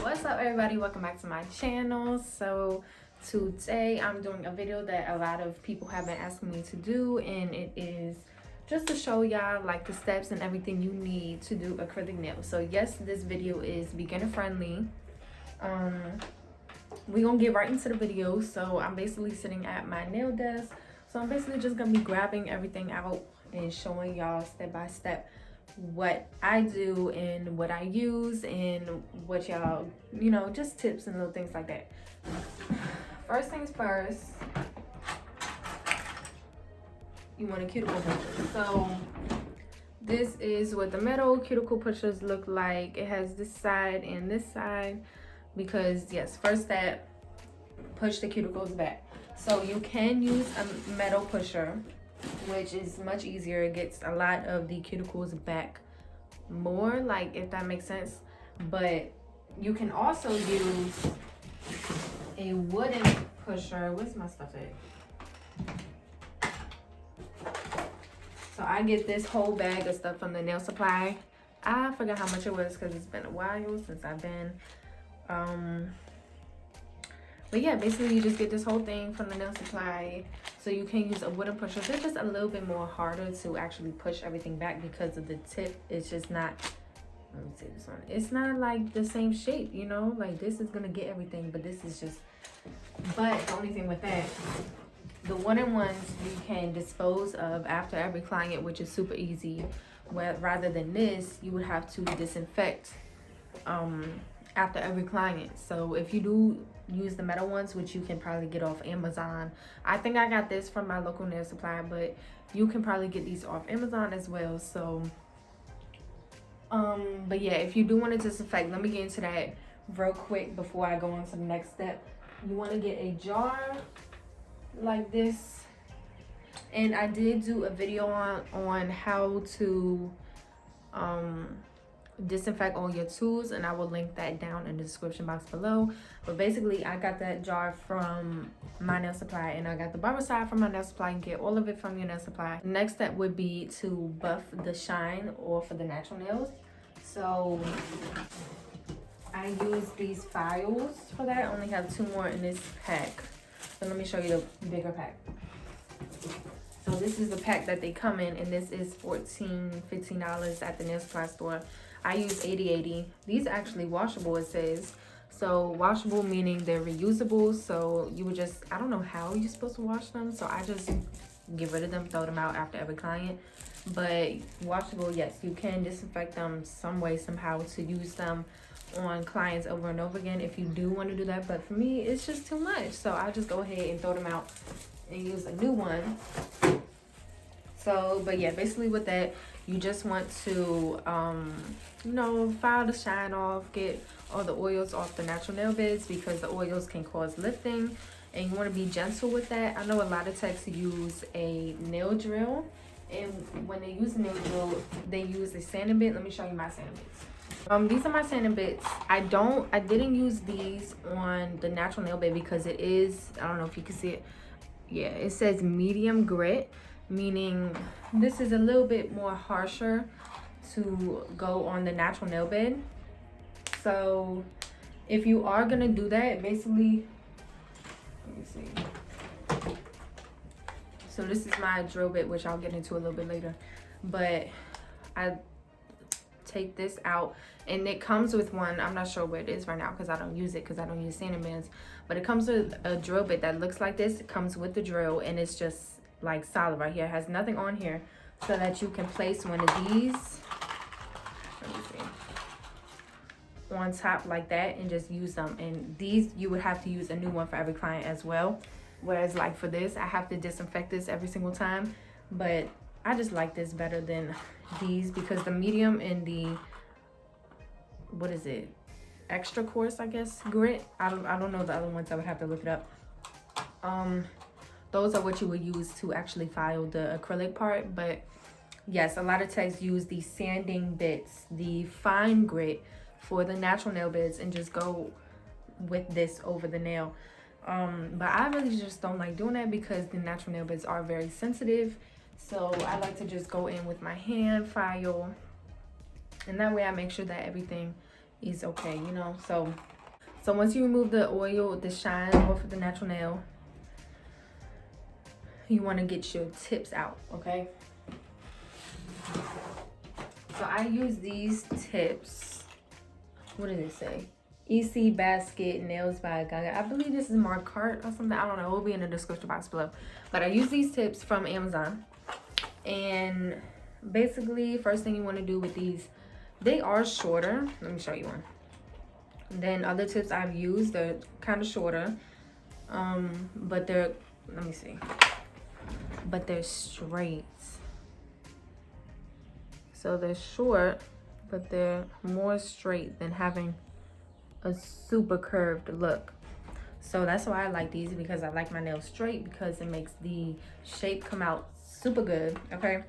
What's up, everybody? Welcome back to my channel. So today I'm doing a video that a lot of people have been asking me to do, and it is just to show y'all like the steps and everything you need to do acrylic nails. So yes, this video is beginner friendly. We're gonna get right into the video. So I'm basically sitting at my nail desk, so I'm basically just gonna be grabbing everything out and showing y'all step by step what I do and what I use and what y'all, you know, just tips and little things like that. First things first, you want a cuticle pusher. So this is what the metal cuticle pushers look like. It has this side and this side because yes, first step, push the cuticles back. So you can use a metal pusher, which is much easier. It gets a lot of the cuticles back more, like, if that makes sense. But you can also use a wooden pusher. Where's my stuff at? So I get this whole bag of stuff from the nail supply. I forgot how much it was because it's been a while since I've been but yeah, basically you just get this whole thing from the nail supply. So you can use a wooden pusher. They're just a little bit more harder to actually push everything back because of the tip. It's just not, let me see this one. It's not like the same shape, you know? Like this is gonna get everything, but this is just, but the only thing with that, the wooden ones you can dispose of after every client, which is super easy. Where rather than this, you would have to disinfect after every client. So if you do use the metal ones, which you can probably get off Amazon, I think I got this from my local nail supply, but you can probably get these off Amazon as well. So but yeah, if you do want to disinfect, let me get into that real quick before I go on to the next step. You want to get a jar like this, and I did do a video on how to disinfect all your tools, and I will link that down in the description box below. But basically I got that jar from my nail supply, and I got the barber side from my nail supply. You can get all of it from your nail supply. The next step would be to buff the shine off of the natural nails. So I use these files for that. I only have 2 more in this pack, so let me show you the bigger pack. So this is the pack that they come in, and this is $14-15 at the nail supply store. I use 80/80. These are actually washable, it says. So washable meaning they're reusable. So you would just, I don't know how you're supposed to wash them, so I just get rid of them, throw them out after every client. But washable, yes, you can disinfect them some way, somehow, to use them on clients over and over again if you do want to do that. But for me, it's just too much, so I just go ahead and throw them out and use a new one. So but yeah, basically with that, you just want to you know, file the shine off, get all the oils off the natural nail beds because the oils can cause lifting, and you want to be gentle with that. I know a lot of techs use a nail drill, and when they use a nail drill, they use a sanding bit. Let me show you my sanding bits. These are my sanding bits. I didn't use these on the natural nail bed because it is, I don't know if you can see it. Yeah, it says medium grit, meaning this is a little bit more harsher to go on the natural nail bed. So if you are gonna do that, basically, let me see. So this is my drill bit, which I'll get into a little bit later, but I take this out, and it comes with one. I'm not sure where it is right now because I don't use it, because I don't use sanding bands, but it comes with a drill bit that looks like this. It comes with the drill, and it's just like solid right here. It has nothing on here, so that you can place one of these, let me see, on top like that and just use them. And these, you would have to use a new one for every client as well, whereas like for this, I have to disinfect this every single time. But I just like this better than these because the medium and the, what is it, extra coarse, I guess, grit, I don't know the other ones. I would have to look it up. Those are what you would use to actually file the acrylic part. But yes, a lot of techs use the sanding bits, the fine grit, for the natural nail beds and just go with this over the nail. But I really just don't like doing that because the natural nail beds are very sensitive. So I like to just go in with my hand file, and that way I make sure that everything is okay, you know. So So once you remove the oil, the shine off of the natural nail, you want to get your tips out, okay? So I use these tips. What did it say? EC Basket Nails by Gaga. I believe this is Marcart or something. I don't know. It will be in the description box below. But I use these tips from Amazon. And basically, first thing you want to do with these, they are shorter. Let me show you one. Then other tips I've used, they're kind of shorter. But they're, let me see. But they're straight. So they're short, but they're more straight than having a super curved look. So that's why I like these, because I like my nails straight, because it makes the shape come out super good, okay?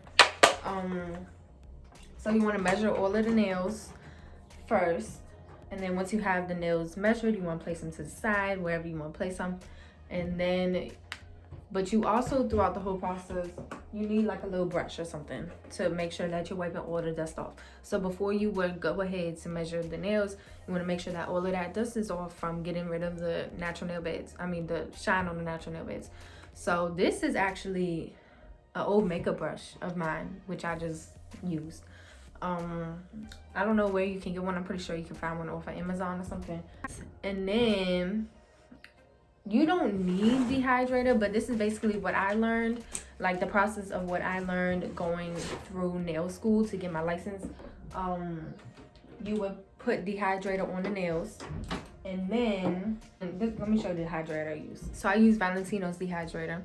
So you want to measure all of the nails first, and then once you have the nails measured, you want to place them to the side, wherever you want to place them. And then, but you also, throughout the whole process, you need like a little brush or something to make sure that you're wiping all the dust off. So before you would go ahead to measure the nails, you want to make sure that all of that dust is off from getting rid of the natural nail beds. I mean, the shine on the natural nail beds. So this is actually an old makeup brush of mine, which I just used. I don't know where you can get one. I'm pretty sure you can find one off of Amazon or something. And then you don't need Dehydrator, but this is basically what I learned, like the process of what I learned going through nail school to get my license. You would put Dehydrator on the nails, and then let me show you the dehydrator I use. So I use Valentino's Dehydrator,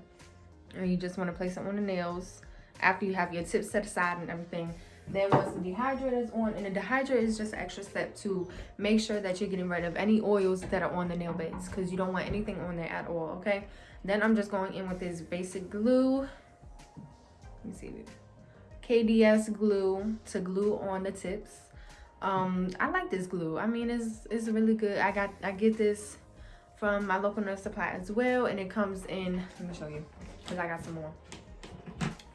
and you just want to place it on the nails after you have your tips set aside and everything. Then once the dehydrator is on, and the dehydrator is just an extra step to make sure that you're getting rid of any oils that are on the nail beds, because you don't want anything on there at all, okay? Then I'm just going in with this basic glue. Let me see, KDS glue to glue on the tips. I like this glue. I mean, it's really good. I get this from my local nail supply as well, and it comes in, let me show you, because I got some more.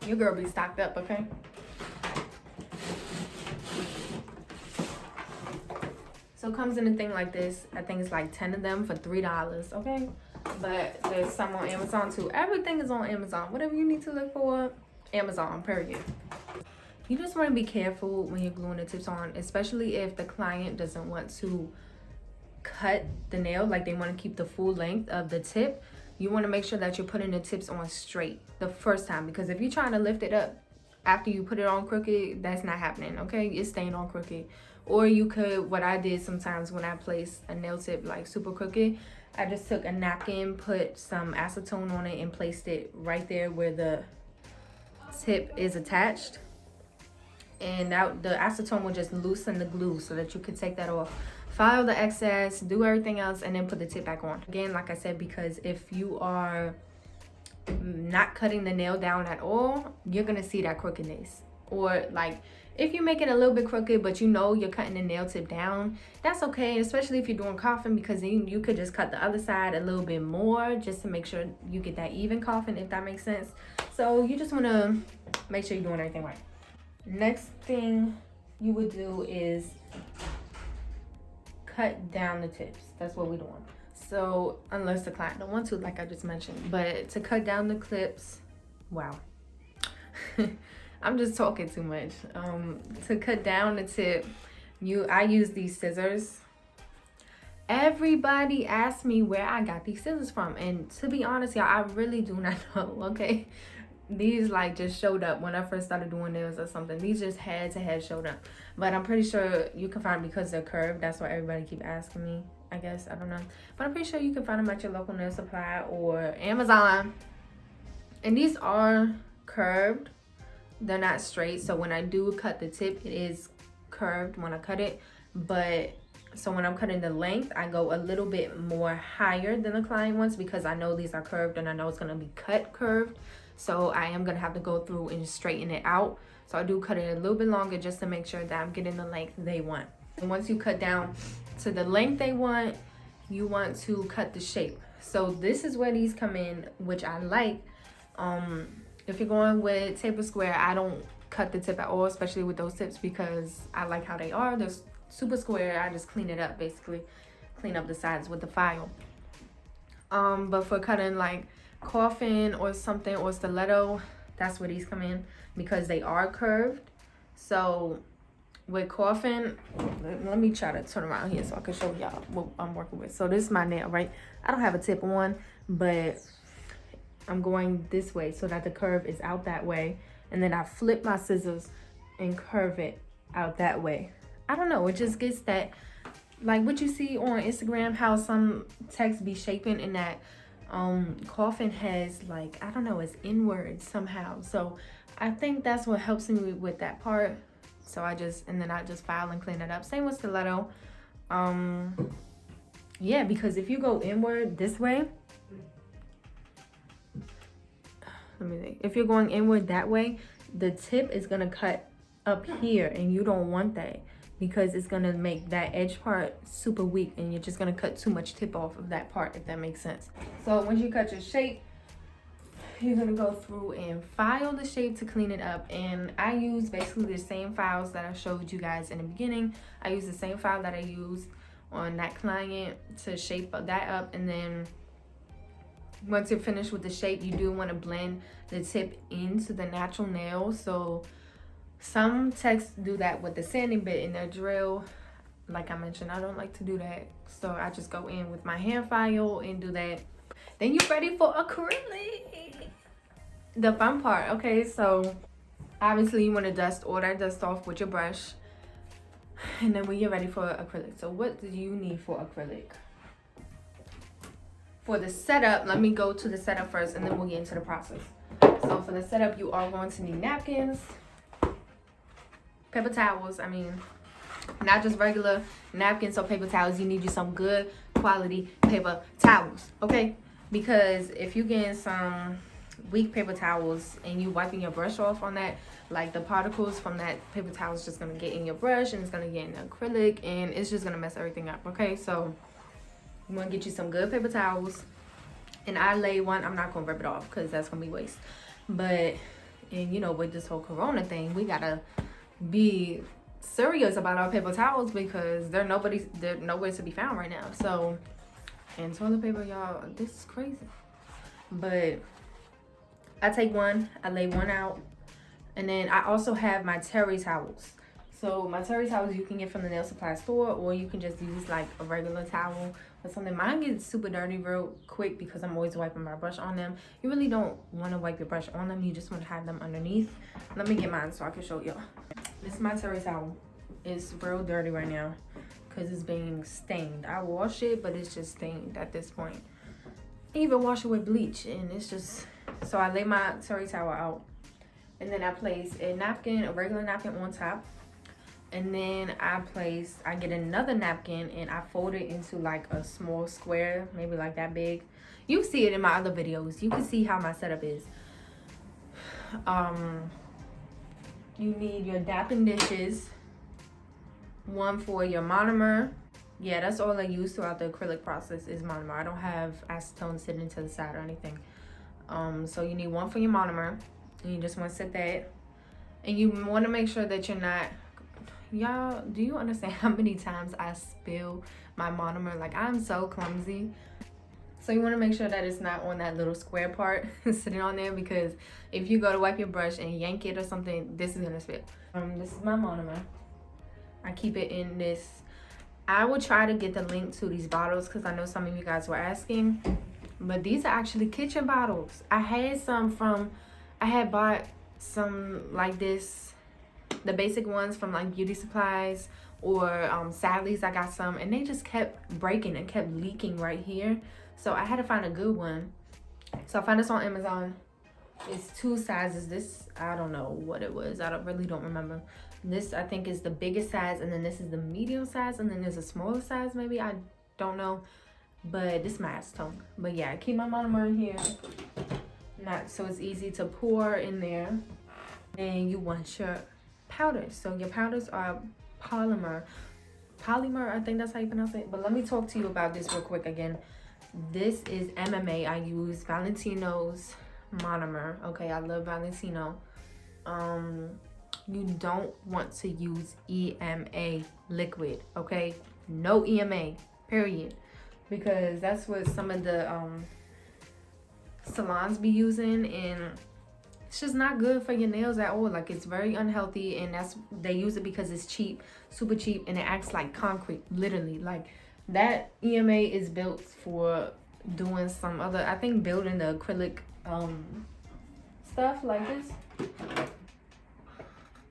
Your girl be stocked up, okay? So it comes in a thing like this. I think it's like 10 of them for $3, okay? But there's some on Amazon too. Everything is on Amazon. Whatever you need to look for, Amazon, period. You just want to be careful when you're gluing the tips on, especially if the client doesn't want to cut the nail, like they want to keep the full length of the tip. You want to make sure that you're putting the tips on straight the first time, because if you're trying to lift it up after you put it on crooked, that's not happening, okay? It's staying on crooked. Or you could, what I did sometimes when I placed a nail tip like super crooked, I just took a napkin, put some acetone on it, and placed it right there where the tip is attached. And that, the acetone will just loosen the glue so that you can take that off, file the excess, do everything else, and then put the tip back on. Again, like I said, because if you are not cutting the nail down at all, you're gonna see that crookedness. Or like, if you make it a little bit crooked, but you know you're cutting the nail tip down, that's okay, especially if you're doing coffin, because then you could just cut the other side a little bit more just to make sure you get that even coffin, if that makes sense. So you just want to make sure you're doing everything right. Next thing you would do is cut down the tips. That's what we're doing. So unless the client don't want to, like I just mentioned, but to cut down the clips, wow. I'm just talking too much. To cut down the tip, I use these scissors. Everybody asks me where I got these scissors from, and to be honest, y'all, I really do not know, okay? These like just showed up when I first started doing nails or something. These just had showed up, but I'm pretty sure you can find them because they're curved. That's why everybody keep asking me, I guess. I don't know, but I'm pretty sure you can find them at your local nail supply or Amazon. And these are curved. They're not straight, so when I do cut the tip, it is curved when I cut it. But so when I'm cutting the length, I go a little bit more higher than the client wants, because I know these are curved and I know it's going to be cut curved. So I am going to have to go through and straighten it out. So I do cut it a little bit longer just to make sure that I'm getting the length they want. And once you cut down to the length they want, you want to cut the shape. So this is where these come in, which I like. If you're going with taper square, I don't cut the tip at all, especially with those tips, because I like how they are. They're super square. I just clean it up, basically. clean up the sides with the file. But for cutting like coffin or something or stiletto, that's where these come in because they are curved. So with coffin, let me try to turn around here so I can show y'all what I'm working with. So this is my nail, right? I don't have a tip on, but I'm going this way so that the curve is out that way. And then I flip my scissors and curve it out that way. I don't know, it just gets that, like what you see on Instagram, how some text be shaping in that coffin has like, I don't know, it's inward somehow. So I think that's what helps me with that part. So I just file and clean it up. Same with stiletto. Yeah, because if you go inward this way, let me think. If you're going inward that way, the tip is gonna cut up here, and you don't want that because it's gonna make that edge part super weak, and you're just gonna cut too much tip off of that part, if that makes sense. So once you cut your shape, you're gonna go through and file the shape to clean it up. And I use basically the same files that I showed you guys in the beginning. I use the same file that I used on that client to shape that up. And then once you're finished with the shape, you do want to blend the tip into the natural nail. So some techs do that with the sanding bit in their drill. Like I mentioned, I don't like to do that. So I just go in with my hand file and do that. Then you're ready for acrylic. The fun part, okay? So obviously you want to dust all that dust off with your brush. And then when you're ready for acrylic. So what do you need for acrylic? For the setup, let me go to the setup first and then we'll get into the process. So for the setup, you are going to need napkins, paper towels. I mean, not just regular napkins or paper towels. You need you some good quality paper towels, okay? Because if you get some weak paper towels and you wiping your brush off on that, like the particles from that paper towel is just gonna get in your brush and it's gonna get in the acrylic and it's just gonna mess everything up, okay? So you want to get you some good paper towels, and I lay one. I'm not gonna rip it off because that's gonna be waste. But, and you know, with this whole corona thing, we gotta be serious about our paper towels because they're nowhere to be found right now. So, and toilet paper, y'all, this is crazy. But I take one, I lay one out, and then I also have my terry towels. So my terry towels you can get from the nail supply store, or you can just use like a regular towel or something. Mine gets super dirty real quick because I'm always wiping my brush on them. You really don't want to wipe your brush on them. You just want to have them underneath. Let me get mine so I can show y'all. This is my terry towel. It's real dirty right now because it's being stained. I wash it, but it's just stained at this point. I even wash it with bleach, and it's just... So I lay my terry towel out, and then I place a napkin, a regular napkin on top. And then I get another napkin and I fold it into like a small square, maybe like that big. You see it in my other videos. You can see how my setup is. You need your Daping Dishes, one for your monomer. Yeah, that's all I use throughout the acrylic process is monomer. I don't have acetone sitting to the side or anything. So you need one for your monomer, and you just want to set that. And you want to make sure that you're not... Y'all, do you understand how many times I spill my monomer? Like, I'm so clumsy. So you want to make sure that it's not on that little square part sitting on there, because if you go to wipe your brush and yank it or something, this is gonna spill. This is my monomer. I keep it in this. I will try to get the link to these bottles because I know some of you guys were asking, but these are actually kitchen bottles. I had bought some like this, the basic ones from like beauty supplies or Sally's. I got some and they just kept breaking and kept leaking right here, so I had to find a good one. So I found this on Amazon. It's two sizes. This, I don't know what it was, I really don't remember. This I think is the biggest size, and then this is the medium size, and then there's a smaller size maybe, I don't know, but this is my acetone. But yeah, I keep my monomer in here, not so it's easy to pour in there. And you want your powders. So your powders are Polymer, I think that's how you pronounce it. But let me talk to you about this real quick again. This is MMA. I use Valentino's monomer. Okay, I love Valentino. You don't want to use EMA liquid, okay? No EMA. period, because that's what some of the salons be using, and it's just not good for your nails at all. Like, it's very unhealthy, and that's, they use it because it's cheap, super cheap, and it acts like concrete, literally. Like, that EMA is built for doing some other, I think, building the acrylic stuff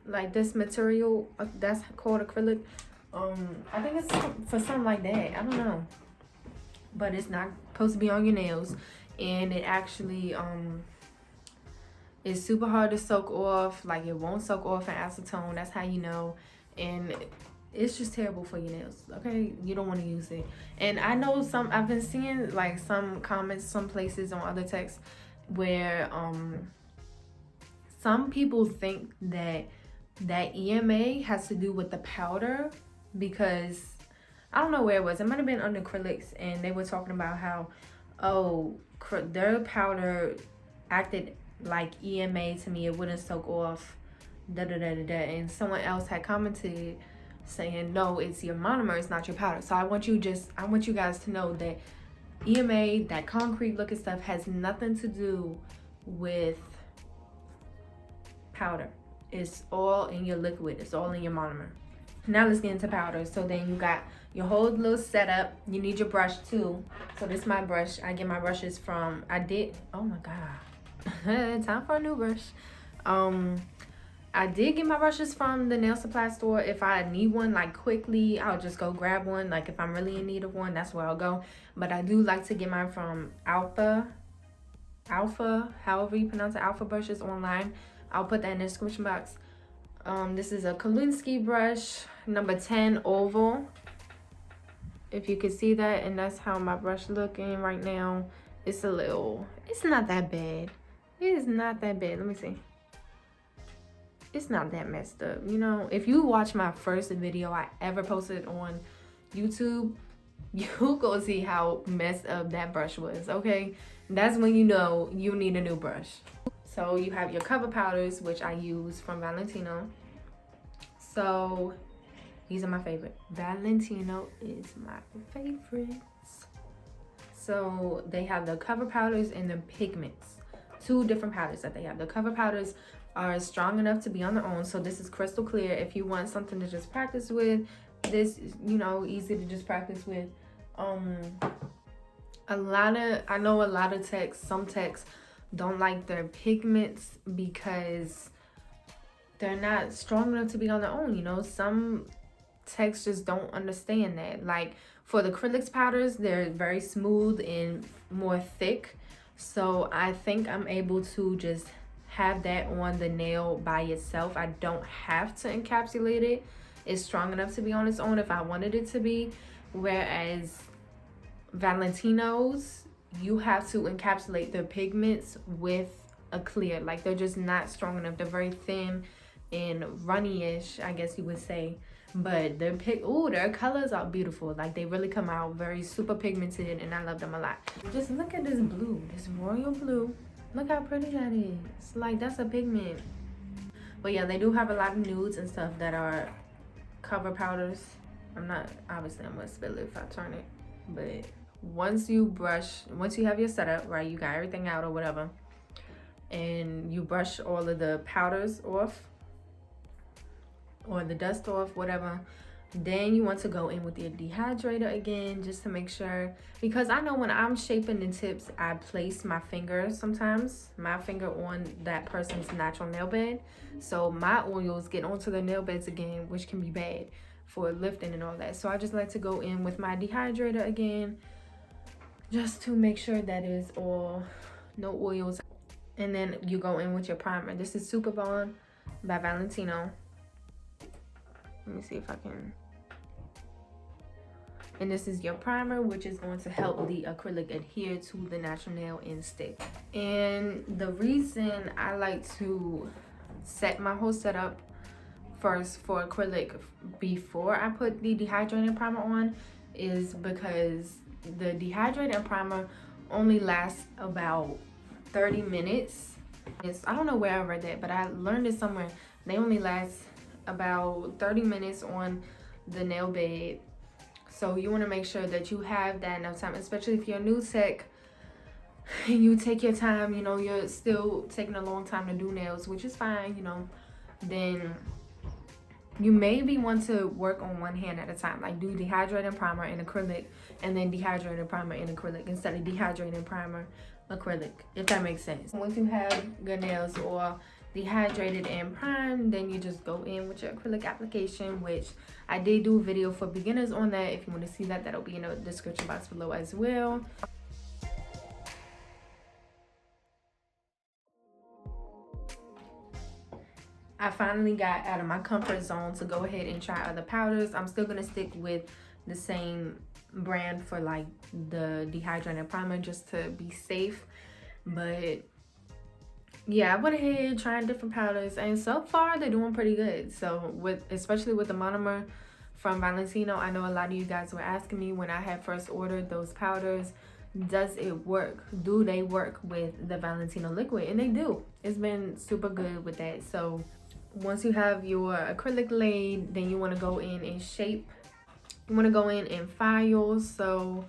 like this material that's called acrylic. I think it's for something like that, I don't know, but it's not supposed to be on your nails, and it actually it's super hard to soak off. Like, it won't soak off in acetone, that's how you know. And it's just terrible for your nails, okay? You don't want to use it. And I know I've been seeing like some comments, some places on other texts where some people think that EMA has to do with the powder, because I don't know where it was. It might have been on acrylics, and they were talking about how, oh, their powder acted like EMA to me, it wouldn't soak off, da da da da da. And someone else had commented saying, no, it's your monomer, it's not your powder. So I want you guys to know that EMA, that concrete looking stuff, has nothing to do with powder. It's all in your liquid, it's all in your monomer. Now let's get into powder. So then you got your whole little setup. You need your brush too. So this is my brush. I get my brushes from, oh my god, time for a new brush. I did get my brushes from the nail supply store. If I need one like quickly, I'll just go grab one. Like, if I'm really in need of one, that's where I'll go. But I do like to get mine from Alpha, however you pronounce it, Alpha brushes online. I'll put that in the description box. This is a Kolinsky brush, number 10 oval, if you can see that. And that's how my brush looking right now. It's not that bad. It is not that bad. Let me see. It's not that messed up, you know. If you watch my first video I ever posted on YouTube, you go see how messed up that brush was, okay? That's when you know you need a new brush. So you have your cover powders, which I use from Valentino. So these are my favorite. Valentino is my favorites. So they have the cover powders and the pigments. Two different powders that they have. The cover powders are strong enough to be on their own. So this is crystal clear. If you want something to just practice with, this is, you know, easy to just practice with. I know a lot of some techs don't like their pigments because they're not strong enough to be on their own, you know. Some techs just don't understand that. Like, for the acrylics powders, they're very smooth and more thick. So I think I'm able to just have that on the nail by itself. I don't have to encapsulate it. It's strong enough to be on its own if I wanted it to be. Whereas Valentino's, you have to encapsulate their pigments with a clear. Like, they're just not strong enough. They're very thin and runny-ish, I guess you would say. But their colors are beautiful. Like, they really come out very super pigmented, and I love them a lot. Just look at this blue, this royal blue. Look how pretty that is. Like, that's a pigment. But yeah, they do have a lot of nudes and stuff that are cover powders. Obviously I'm gonna spill it if I turn it. But once you have your setup, right, you got everything out or whatever, and you brush all of the powders off or the dust off, whatever, then you want to go in with your dehydrator again, just to make sure, because I know when I'm shaping the tips, I place my finger on that person's natural nail bed, so my oils get onto their nail beds again, which can be bad for lifting and all that. So I just like to go in with my dehydrator again, just to make sure that is all, no oils. And then you go in with your primer. This is Super Bond by Valentino. Let me see if I can. And this is your primer, which is going to help the acrylic adhere to the natural nail and stick. And the reason I like to set my whole setup first for acrylic before I put the dehydrating primer on is because the dehydrating primer only lasts about 30 minutes. I don't know where I read that, but I learned it somewhere. They only last about 30 minutes on the nail bed. So you want to make sure that you have that enough time, especially if you're a new tech and you take your time, you know, you're still taking a long time to do nails, which is fine, you know, then you maybe want to work on one hand at a time, like do dehydrating primer and acrylic, and then dehydrating primer and acrylic instead of dehydrating primer acrylic, if that makes sense. Once you have good nails or dehydrated and primed, then you just go in with your acrylic application, which I did do a video for beginners on that. If you want to see that, that'll be in the description box below as well. I finally got out of my comfort zone to go ahead and try other powders. I'm still gonna stick with the same brand for like the dehydrating primer just to be safe, but yeah, I went ahead trying different powders, and so far they're doing pretty good. So especially with the monomer from Valentino, I know a lot of you guys were asking me when I had first ordered those powders, does it work? Do they work with the Valentino liquid? And they do. It's been super good with that. So once you have your acrylic laid, then you want to go in and shape. You want to go in and file. So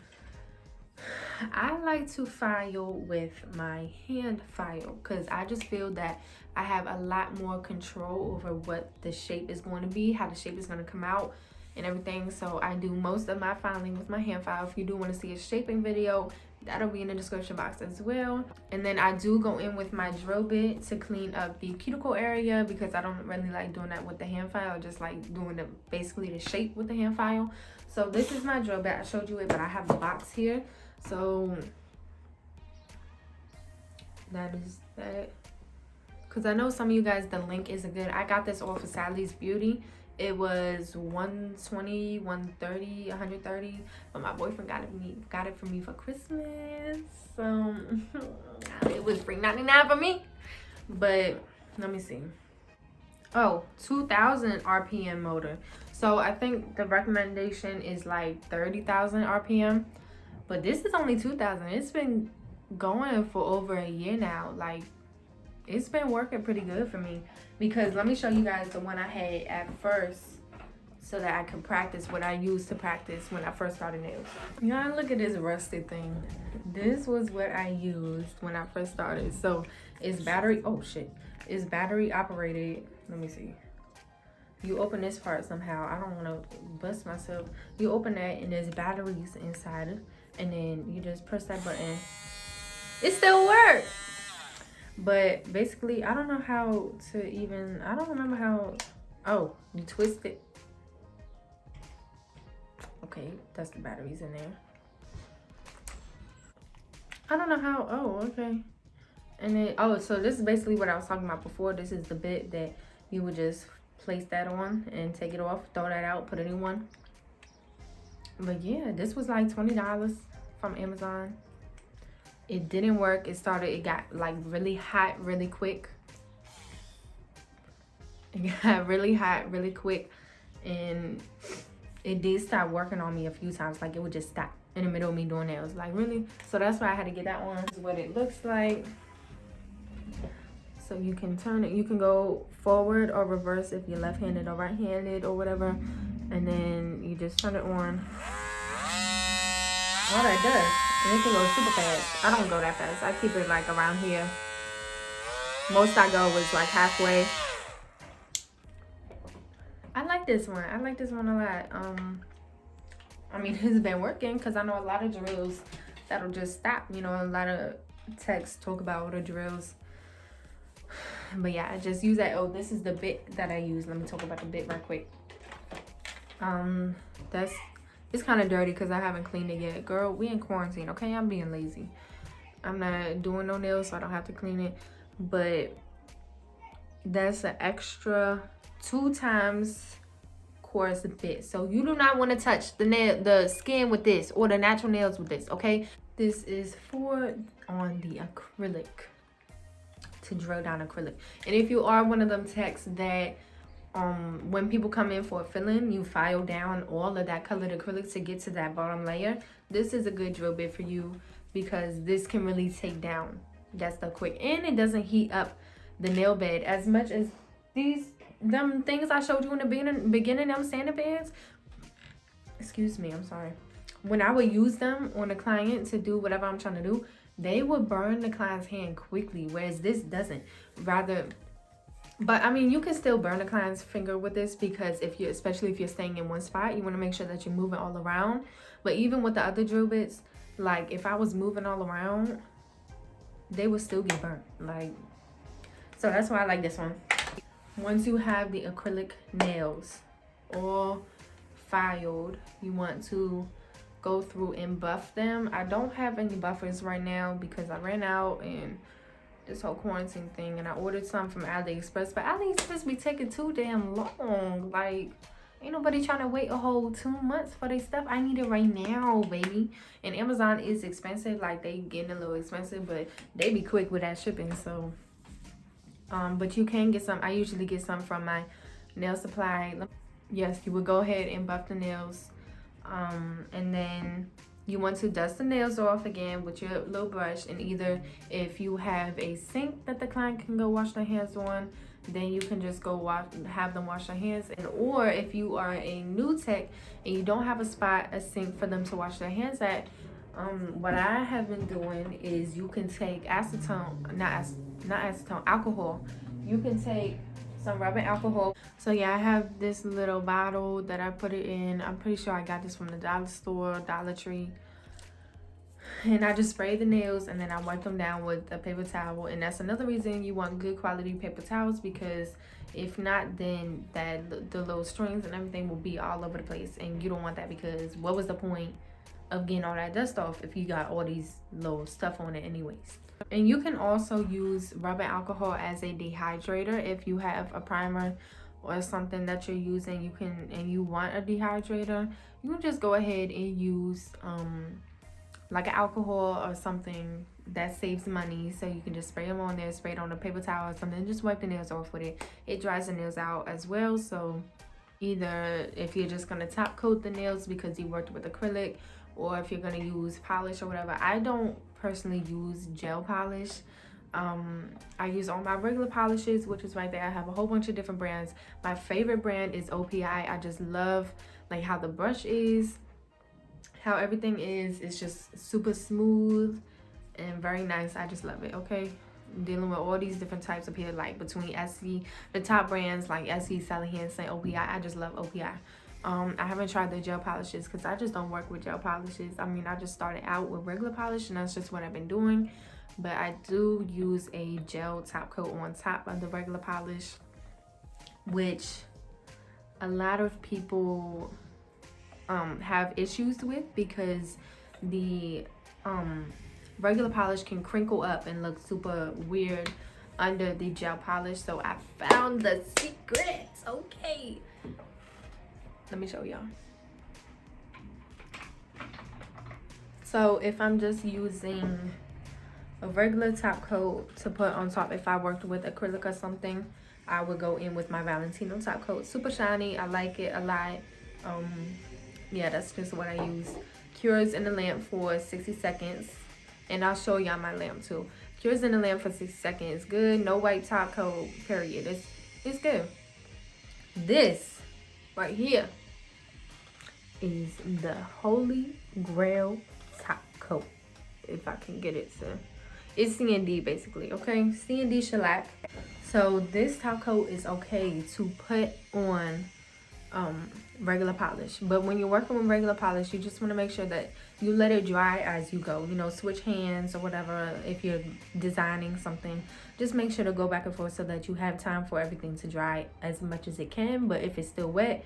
I like to file with my hand file because I just feel that I have a lot more control over what the shape is going to be, how the shape is going to come out and everything. So I do most of my filing with my hand file. If you do want to see a shaping video, that'll be in the description box as well. And then I do go in with my drill bit to clean up the cuticle area because I don't really like doing that with the hand file. I just like doing basically the shape with the hand file. So this is my drill bit. I showed you it, but I have the box here. So that is that. Because I know some of you guys, the link isn't good. I got this off of Sally's Beauty. It was $120, $130, $130, but my boyfriend got it for me for Christmas. So it was free $99 for me. But let me see. Oh, 2000 RPM motor. So I think the recommendation is like 30,000 RPM, but this is only 2000. It's been going for over a year now. Like, it's been working pretty good for me, because let me show you guys the one I had at first so that I can practice what I used to practice when I first started nails. Y'all, look at this rusty thing. This was what I used when I first started. So it's battery, oh shit, it's battery operated. Let me see. You open this part somehow. I don't want to bust myself. You open that and there's batteries inside, and then you just press that button. It still works. But basically, I don't know how to even, I don't remember how, oh, you twist it. Okay, that's the batteries in there. I don't know how, oh, okay. And then, oh, so this is basically what I was talking about before. This is the bit that you would just place that on and take it off, throw that out, put a new one. But yeah, this was like $20 from Amazon. It didn't work. It got like really hot really quick. It got really hot really quick, and it did stop working on me a few times. Like, it would just stop in the middle of me doing nails. Like, really? So that's why I had to get that one. This is what it looks like. So you can turn it, you can go forward or reverse if you're left-handed or right-handed or whatever, and then you just turn it on. All that does, and it can go super fast. I don't go that fast. I keep it like around here. Most I go is like halfway. I like this one. I like this one a lot. I mean, it's been working because I know a lot of drills that'll just stop. You know, a lot of techs talk about the drills. But yeah, I just use that. Oh, this is the bit that I use. Let me talk about the bit right quick. It's kind of dirty because I haven't cleaned it yet. Girl, we in quarantine, okay? I'm being lazy. I'm not doing no nails, so I don't have to clean it. But that's an extra 2 times coarse bit. So you do not want to touch the skin with this, or the natural nails with this, okay? This is for on the acrylic, to drill down acrylic. And if you are one of them techs that when people come in for a filling, you file down all of that colored acrylic to get to that bottom layer, this is a good drill bit for you, because this can really take down that stuff quick, and it doesn't heat up the nail bed as much as them things I showed you in the beginning, them sanding beds. excuse me, I'm sorry. When I would use them on a client to do whatever I'm trying to do, they would burn the client's hand quickly, whereas this doesn't. Rather, but I mean, you can still burn a client's finger with this, because if you, especially if you're staying in one spot, you want to make sure that you're moving all around. But even with the other drill bits, like if I was moving all around, they would still get burnt. Like, so that's why I like this one. Once you have the acrylic nails all filed, you want to go through and buff them. I don't have any buffers right now because I ran out and this whole quarantine thing, and I ordered some from AliExpress, but AliExpress be taking too damn long. Like, ain't nobody trying to wait a whole 2 months for their stuff. I need it right now, baby. And Amazon is expensive. Like, they getting a little expensive, but they be quick with that shipping. So but you can get some. I usually get some from my nail supply. Yes, you would go ahead and buff the nails, and then you want to dust the nails off again with your little brush. And either if you have a sink that the client can go wash their hands on, then you can just go have them wash their hands. And or if you are a new tech and you don't have a sink for them to wash their hands at, what I have been doing is you can take acetone, not acetone, alcohol. You can take some rubbing alcohol. So yeah, I have this little bottle that I put it in. I'm pretty sure I got this from the dollar store, Dollar Tree. And I just spray the nails and then I wipe them down with a paper towel. And that's another reason you want good quality paper towels, because if not, then the little strings and everything will be all over the place, and you don't want that, because what was the point of getting all that dust off if you got all these little stuff on it anyways. And you can also use rubbing alcohol as a dehydrator if you have a primer or something that you're using. You can, and you want a dehydrator, you can just go ahead and use like an alcohol or something that saves money. So you can just spray them on there, spray it on a paper towel or something, just wipe the nails off with it. It dries the nails out as well. So either if you're just gonna top coat the nails because you worked with acrylic, or if you're gonna use polish or whatever. I don't personally use gel polish. I use all my regular polishes, which is right there. I have a whole bunch of different brands. My favorite brand is OPI. I just love like how the brush is, how everything is. It's just super smooth and very nice. I just love it. Okay, dealing with all these different types up here, like between SC, the top brands like SC, Sally Hansen, OPI. I just love OPI. I haven't tried the gel polishes because I just don't work with gel polishes. I mean, I just started out with regular polish and that's just what I've been doing. But I do use a gel top coat on top of the regular polish, which a lot of people have issues with, because the regular polish can crinkle up and look super weird under the gel polish. So I found the secret. Okay, let me show y'all. So if I'm just using a regular top coat to put on top, if I worked with acrylic or something, I would go in with my Valentino top coat. Super shiny. I like it a lot. Yeah, that's just what I use. Cures in the lamp for 60 seconds. And I'll show y'all my lamp too. Cures in the lamp for 60 seconds. Good. No white top coat, period. It's good. This right here is the Holy Grail top coat, if I can get it to. It's C&D basically, okay? C&D shellac. So this top coat is okay to put on regular polish, but when you're working with regular polish, you just want to make sure that you let it dry as you go. You know, switch hands or whatever. If you're designing something, just make sure to go back and forth so that you have time for everything to dry as much as it can. But if it's still wet,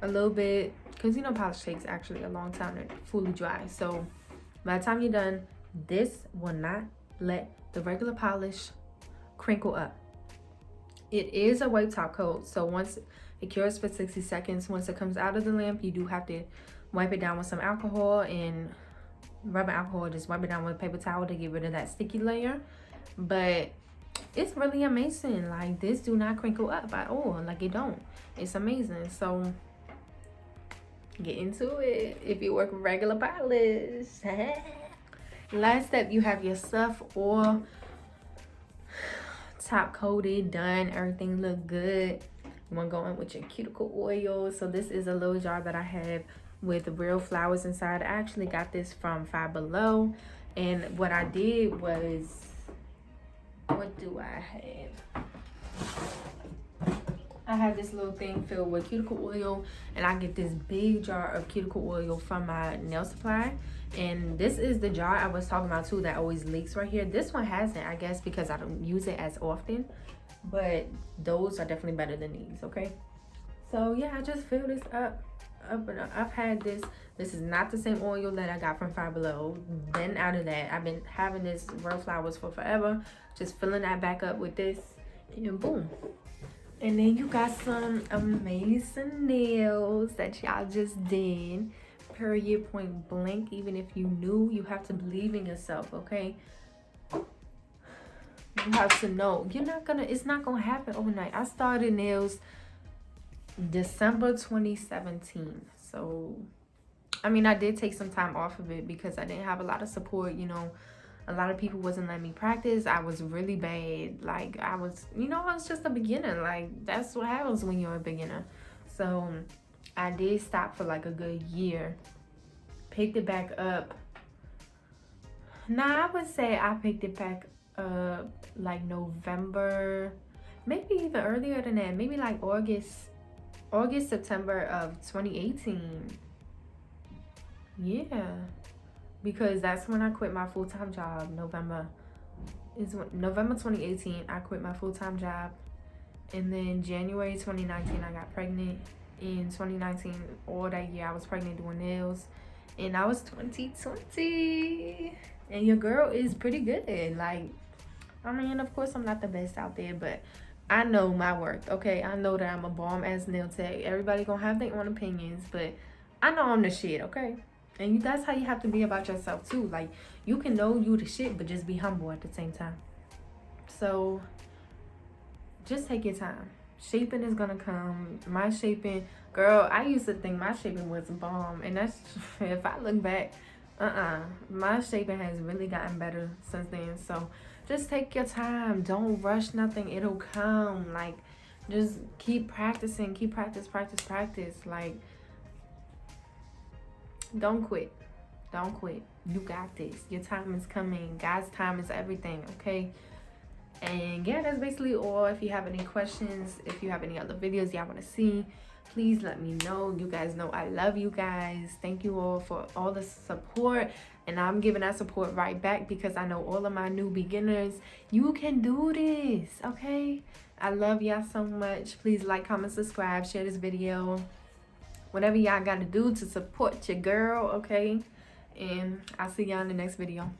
a little bit, because you know polish takes actually a long time to fully dry. So by the time you're done, this will not let the regular polish crinkle up. It is a white top coat, so once it cures for 60 seconds, once it comes out of the lamp, you do have to wipe it down with some alcohol and rubbing alcohol. Just wipe it down with a paper towel to get rid of that sticky layer. But it's really amazing. Like, this do not crinkle up at all. Like, it don't. It's amazing. So get into it if you work with regular polish. Last step, you have your stuff all top coated, done, everything look good. You want to go in with your cuticle oil. So this is a little jar that I have with real flowers inside. I actually got this from Five Below, and what I did was, what do I have? I have this little thing filled with cuticle oil, and I get this big jar of cuticle oil from my nail supply. And this is the jar I was talking about too that always leaks right here. This one hasn't, I guess, because I don't use it as often, but those are definitely better than these. Okay, so yeah, I just fill this up. I've had this. This is not the same oil that I got from Five Below. Then out of that, I've been having this Real Flowers for forever. Just filling that back up with this, and boom. And then you got some amazing nails that y'all just did. Period, point blank. Even if you knew, you have to believe in yourself, okay? You have to know. It's not gonna happen overnight. I started nails December 2017. So, I mean, I did take some time off of it because I didn't have a lot of support, you know. A lot of people wasn't letting me practice. I was really bad. Like, I was just a beginner. Like, that's what happens when you're a beginner. So, I did stop for like a good year. Picked it back up. Now, I would say I picked it back up like November. Maybe even earlier than that. Maybe like August, September of 2018. Yeah. Because that's when I quit my full-time job. November 2018, I quit my full-time job. And then January 2019, I got pregnant. In 2019, all that year, I was pregnant doing nails. And I was 2020. And your girl is pretty good. Like, I mean, of course, I'm not the best out there, but I know my worth, okay? I know that I'm a bomb-ass nail tech. Everybody gonna have their own opinions, but I know I'm the shit, okay? And that's how you have to be about yourself too. Like, you can know you the shit, but just be humble at the same time. So, just take your time. Shaping is gonna come. My shaping, girl, I used to think my shaping was a bomb. And that's, if I look back, my shaping has really gotten better since then. So, just take your time. Don't rush nothing. It'll come. Like, just keep practicing. Keep practice. Like, don't quit. Don't quit. You got this. Your time is coming. God's time is everything, okay? And yeah, that's basically all. If you have any questions, if you have any other videos y'all want to see, please let me know. You guys know I love you guys. Thank you all for all the support. And I'm giving that support right back because I know all of my new beginners, you can do this, okay? I love y'all so much. Please like, comment, subscribe, share this video. Whatever y'all got to do to support your girl, okay? And I'll see y'all in the next video.